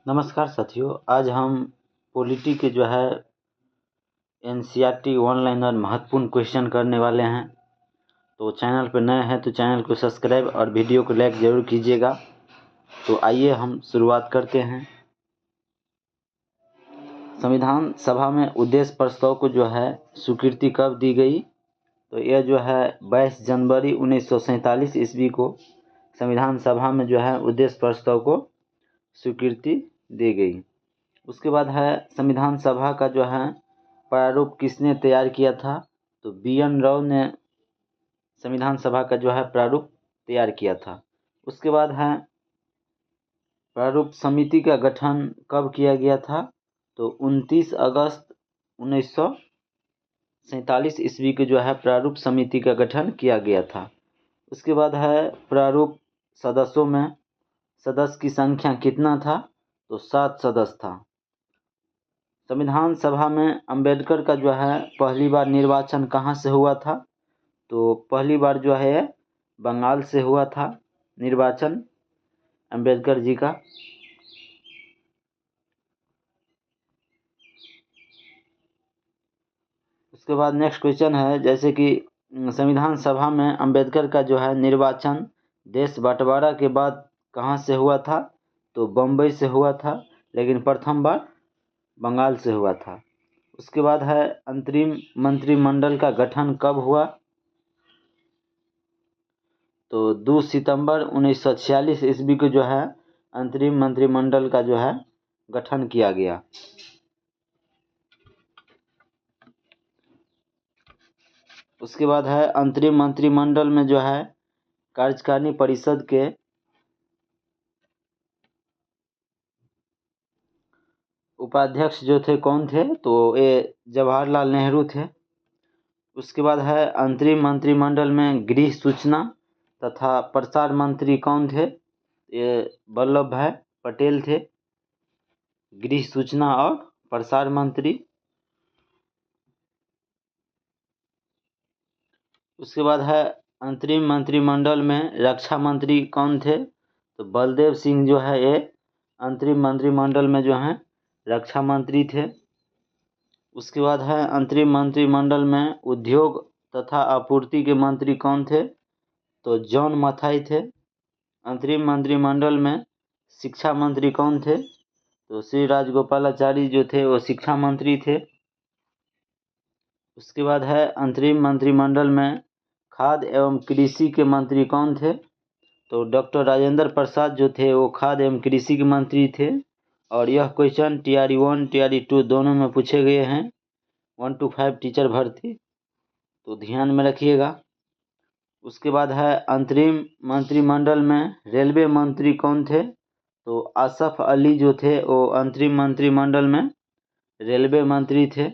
नमस्कार साथियों, आज हम पॉलिटी के एनसीईआरटी ऑनलाइनर महत्वपूर्ण क्वेश्चन करने वाले हैं। तो चैनल पर नए हैं तो चैनल को सब्सक्राइब और वीडियो को लाइक ज़रूर कीजिएगा। तो आइए हम शुरुआत करते हैं। संविधान सभा में उद्देश्य प्रस्ताव को स्वीकृति कब दी गई? तो यह 22 जनवरी 1947 ईस्वी को संविधान सभा में उद्देश्य प्रस्ताव को स्वीकृति दी गई। उसके बाद संविधान सभा का प्रारूप किसने तैयार किया था? तो BN राव ने संविधान सभा का प्रारूप तैयार किया था। उसके बाद प्रारूप समिति का गठन कब किया गया था? तो 29 अगस्त 1947 ईस्वी को प्रारूप समिति का गठन किया गया था। उसके बाद प्रारूप सदस्यों में सदस्य की संख्या कितना था? तो 7 सदस्य था। संविधान सभा में अंबेडकर का पहली बार निर्वाचन कहाँ से हुआ था? तो पहली बार बंगाल से हुआ था निर्वाचन अंबेडकर जी का। उसके बाद नेक्स्ट क्वेश्चन है, जैसे कि संविधान सभा में अंबेडकर का निर्वाचन देश बंटवारा के बाद कहाँ से हुआ था? तो बम्बई से हुआ था, लेकिन प्रथम बार बंगाल से हुआ था। उसके बाद अंतरिम मंत्रिमंडल का गठन कब हुआ? तो 2 सितंबर 1946 ईस्वी को अंतरिम मंत्रिमंडल का गठन किया गया। उसके बाद अंतरिम मंत्रिमंडल में कार्यकारिणी परिषद के उपाध्यक्ष थे कौन थे? तो ये जवाहरलाल नेहरू थे। उसके बाद अंतरिम मंत्रिमंडल में गृह सूचना तथा प्रसार मंत्री कौन थे? ये वल्लभ भाई पटेल थे, गृह सूचना और प्रसार मंत्री। उसके बाद अंतरिम मंत्रिमंडल में रक्षा मंत्री कौन थे? तो बलदेव सिंह ये अंतरिम मंत्रिमंडल में रक्षा मंत्री थे। उसके बाद अंतरिम मंत्रिमंडल में उद्योग तथा आपूर्ति के मंत्री कौन थे? तो जॉन मथाई थे। अंतरिम मंत्रिमंडल में शिक्षा मंत्री कौन थे? तो श्री राजगोपालाचारी थे वो शिक्षा मंत्री थे। उसके बाद अंतरिम मंत्रिमंडल में खाद्य एवं कृषि के मंत्री कौन थे? तो डॉक्टर राजेंद्र प्रसाद थे वो खाद्य एवं कृषि के मंत्री थे। और यह क्वेश्चन TRE 1 TRE 2 दोनों में पूछे गए हैं। 1 to 5 टीचर भर्ती, तो ध्यान में रखिएगा। उसके बाद अंतरिम मंत्रिमंडल में रेलवे मंत्री कौन थे? तो आसफ अली थे वो अंतरिम मंत्रिमंडल में रेलवे मंत्री थे।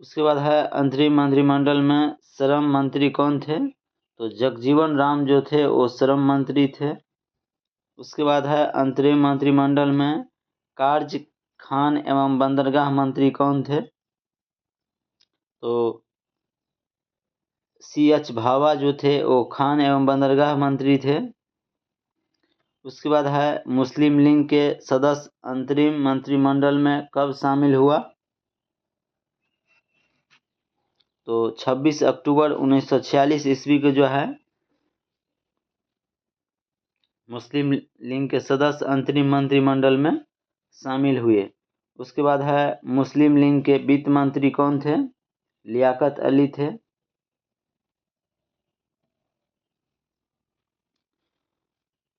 उसके बाद अंतरिम मंत्रिमंडल में श्रम मंत्री कौन थे? तो जगजीवन राम थे वो श्रम मंत्री थे। उसके बाद अंतरिम मंत्रिमंडल में कार्य खान एवं बंदरगाह मंत्री कौन थे? तो CH भाभा थे वो खान एवं बंदरगाह मंत्री थे। उसके बाद मुस्लिम लीग के सदस्य अंतरिम मंत्रिमंडल में कब शामिल हुआ? तो 26 अक्टूबर 1946 ईस्वी को मुस्लिम लीग के सदस्य अंतरिम मंत्रिमंडल में शामिल हुए। उसके बाद मुस्लिम लीग के वित्त मंत्री कौन थे? लियाकत अली थे।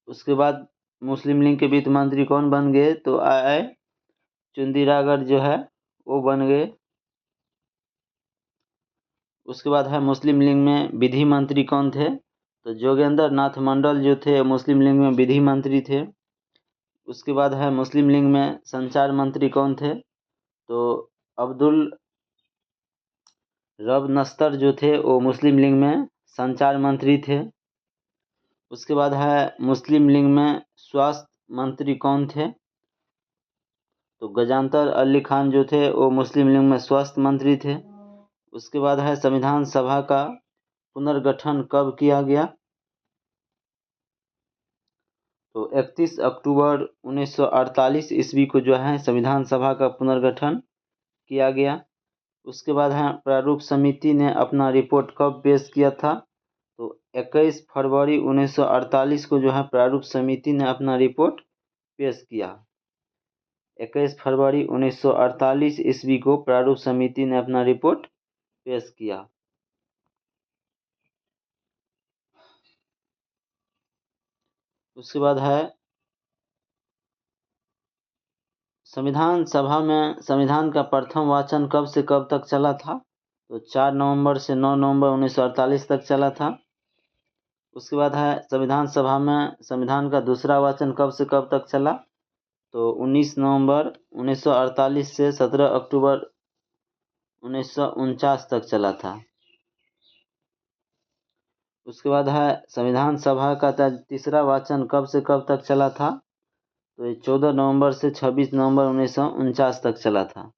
उसके बाद मुस्लिम लीग के वित्त मंत्री कौन बन गए? तो आई चुंदीरागर वो बन गए। उसके बाद मुस्लिम लीग में विधि मंत्री कौन थे? तो जोगेंद्र नाथ मंडल थे मुस्लिम लीग में विधि मंत्री थे। उसके बाद मुस्लिम लीग में संचार मंत्री कौन थे? तो अब्दुल रब नस्तर थे वो मुस्लिम लीग में संचार मंत्री थे। उसके बाद मुस्लिम लीग में स्वास्थ्य मंत्री कौन थे? तो गजानतर अली खान थे वो मुस्लिम लीग में स्वास्थ्य मंत्री थे। उसके बाद संविधान सभा का पुनर्गठन कब किया गया? तो 31 अक्टूबर 1948 ईस्वी को जो है संविधान सभा का पुनर्गठन किया गया। उसके बाद है प्रारूप समिति ने अपना रिपोर्ट कब पेश किया था, तो 21 फरवरी 1948 को जो है प्रारूप समिति ने अपना रिपोर्ट पेश किया। 21 फरवरी 1948 ईस्वी को प्रारूप समिति ने अपना रिपोर्ट पेश किया। उसके बाद है संविधान सभा में संविधान का प्रथम वाचन कब से कब तक चला था, तो 4 नवंबर से 9 नवंबर 1948 तक चला था। उसके बाद है संविधान सभा में संविधान का दूसरा वाचन कब से कब तक चला, तो 19 नवंबर 1948 से 17 अक्टूबर 1949 तक चला था। उसके बाद है संविधान सभा का तीसरा वाचन कब से कब तक चला था, तो ये 14 नवंबर से 26 नवंबर 1949 तक चला था।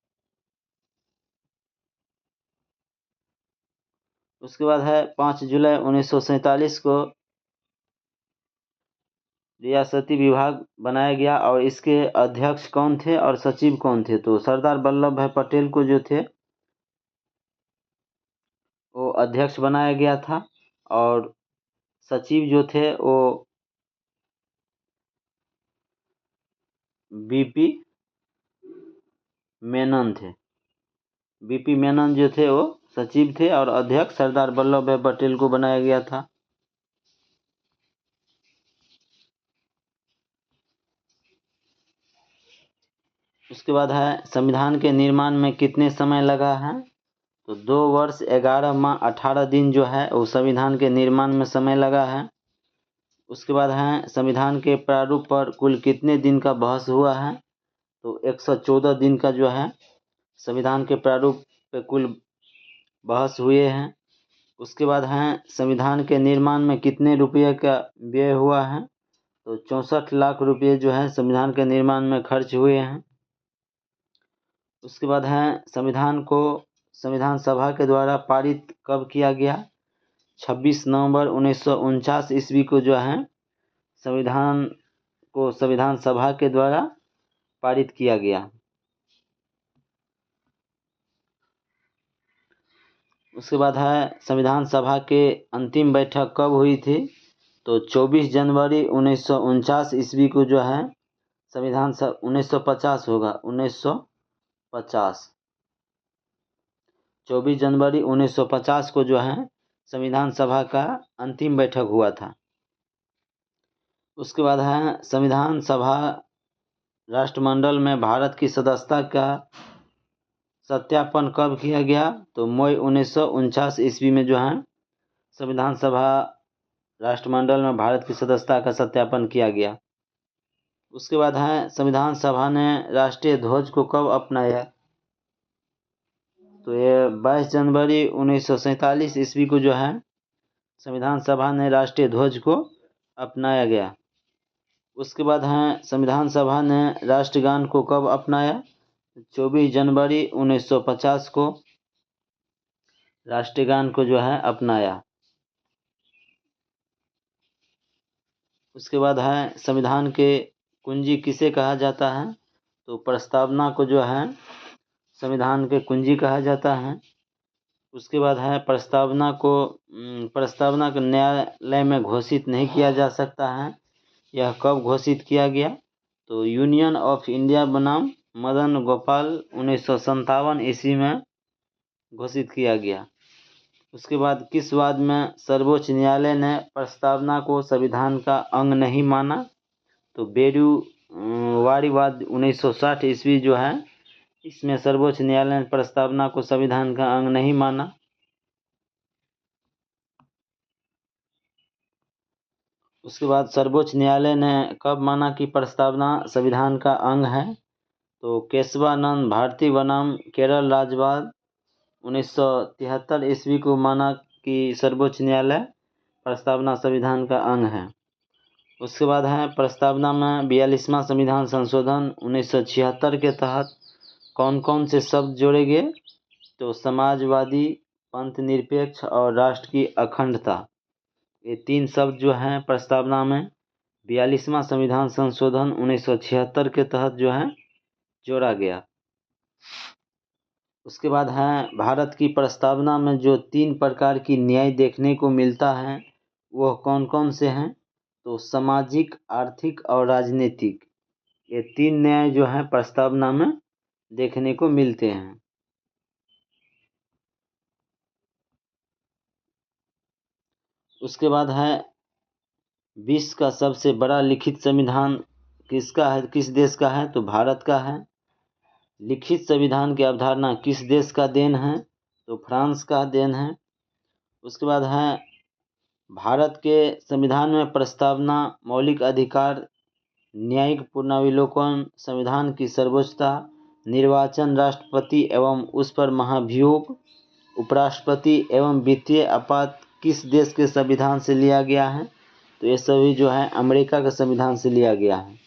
उसके बाद है 5 जुलाई 1947 को रियासती विभाग बनाया गया और इसके अध्यक्ष कौन थे और सचिव कौन थे, तो सरदार वल्लभ भाई पटेल को जो थे वो अध्यक्ष बनाया गया था और सचिव जो थे वो बीपी मेनन थे। बीपी मेनन जो थे वो सचिव थे और अध्यक्ष सरदार वल्लभ भाई पटेल को बनाया गया था। उसके बाद है संविधान के निर्माण में कितने समय लगा है, तो 2 वर्ष 11 माह 18 दिन जो है वो संविधान के निर्माण में समय लगा है। उसके बाद है संविधान के प्रारूप पर कुल कितने दिन का बहस हुआ है, तो 114 दिन का जो है संविधान के प्रारूप पे कुल बहस हुए हैं। उसके बाद है संविधान के निर्माण में कितने रुपये का व्यय हुआ है, तो 64 लाख रुपये जो है संविधान के निर्माण में खर्च हुए हैं। उसके बाद है संविधान को संविधान सभा के द्वारा पारित कब किया गया, 26 नवंबर 1949 ईस्वी को जो है संविधान को संविधान सभा के द्वारा पारित किया गया। उसके बाद है संविधान सभा के अंतिम बैठक कब हुई थी, तो 24 जनवरी 1949 ईस्वी को जो है संविधान 1950 होगा 1950 24 जनवरी 1950 को जो है संविधान सभा का अंतिम बैठक हुआ था। उसके बाद है संविधान सभा राष्ट्रमंडल में भारत की सदस्यता का सत्यापन कब किया गया, तो मई 1949 ईस्वी में जो है संविधान सभा राष्ट्रमंडल में भारत की सदस्यता का सत्यापन किया गया। उसके बाद है संविधान सभा ने राष्ट्रीय ध्वज को कब अपनाया, तो ये 22 जनवरी 1947 ईस्वी को जो है संविधान सभा ने राष्ट्रीय ध्वज को अपनाया गया। उसके बाद है संविधान सभा ने राष्ट्रगान को कब अपनाया, 24 जनवरी 1950 को राष्ट्रगान को जो है अपनाया। उसके बाद है संविधान के कुंजी किसे कहा जाता है, तो प्रस्तावना को जो है संविधान के कुंजी कहा जाता है। उसके बाद है प्रस्तावना को न्यायालय में घोषित नहीं किया जा सकता है। यह कब घोषित किया गया, तो यूनियन ऑफ इंडिया बनाम मदन गोपाल 1957 ईस्वी में घोषित किया गया। उसके बाद किस वाद में सर्वोच्च न्यायालय ने प्रस्तावना को संविधान का अंग नहीं माना, तो बेरुवारीवाद 1960 ईस्वी जो है इसमें सर्वोच्च न्यायालय ने प्रस्तावना को संविधान का अंग नहीं माना। उसके बाद सर्वोच्च न्यायालय ने कब माना कि प्रस्तावना संविधान का अंग है, तो केशवानंद भारती बनाम केरल राज्यवाद 1973 ईस्वी को माना कि सर्वोच्च न्यायालय प्रस्तावना संविधान का अंग है। उसके बाद है प्रस्तावना में 42वां संविधान संशोधन 1976 के तहत कौन कौन से शब्द जोड़े गए, तो समाजवादी, पंथ निरपेक्ष और राष्ट्र की अखंडता, ये 3 शब्द जो हैं प्रस्तावना में 42वां संविधान संशोधन 1976 के तहत जो है जोड़ा गया। उसके बाद है भारत की प्रस्तावना में जो 3 प्रकार की न्याय देखने को मिलता है वह कौन कौन से हैं? तो सामाजिक, आर्थिक और राजनीतिक, ये 3 न्याय जो हैं प्रस्तावना में देखने को मिलते हैं। उसके बाद है विश्व का सबसे बड़ा लिखित संविधान किसका है, किस देश का है? तो भारत का है। लिखित संविधान की अवधारणा किस देश का देन है? तो फ्रांस का देन है। उसके बाद है भारत के संविधान में प्रस्तावना, मौलिक अधिकार, न्यायिक पुनर्विलोकन, संविधान की सर्वोच्चता, निर्वाचन, राष्ट्रपति एवं उस पर महाभियोग, उपराष्ट्रपति एवं वित्तीय आपात किस देश के संविधान से लिया गया है? तो ये सभी जो है अमेरिका के संविधान से लिया गया है।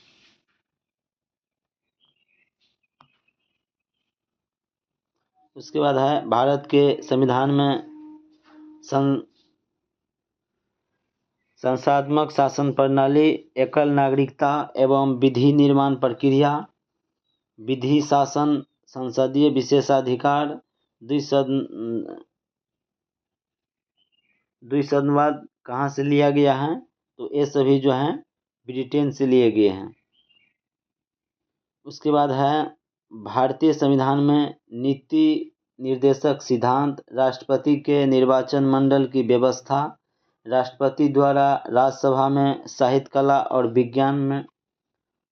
उसके बाद है भारत के संविधान में संस्थात्मक शासन प्रणाली, एकल नागरिकता एवं विधि निर्माण प्रक्रिया, विधि शासन, संसदीय विशेषाधिकार, द्विसदनवाद कहाँ से लिया गया है? तो ये सभी जो हैं ब्रिटेन से लिए गए हैं। उसके बाद है भारतीय संविधान में नीति निर्देशक सिद्धांत, राष्ट्रपति के निर्वाचन मंडल की व्यवस्था, राष्ट्रपति द्वारा राज्यसभा में साहित्य, कला और विज्ञान में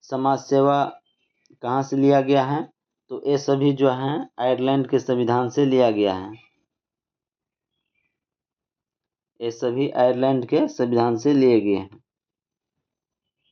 समाज सेवा कहाँ से लिया गया है? तो ये सभी जो हैं आयरलैंड के संविधान से लिया गया है। ये सभी आयरलैंड के संविधान से लिए गए हैं।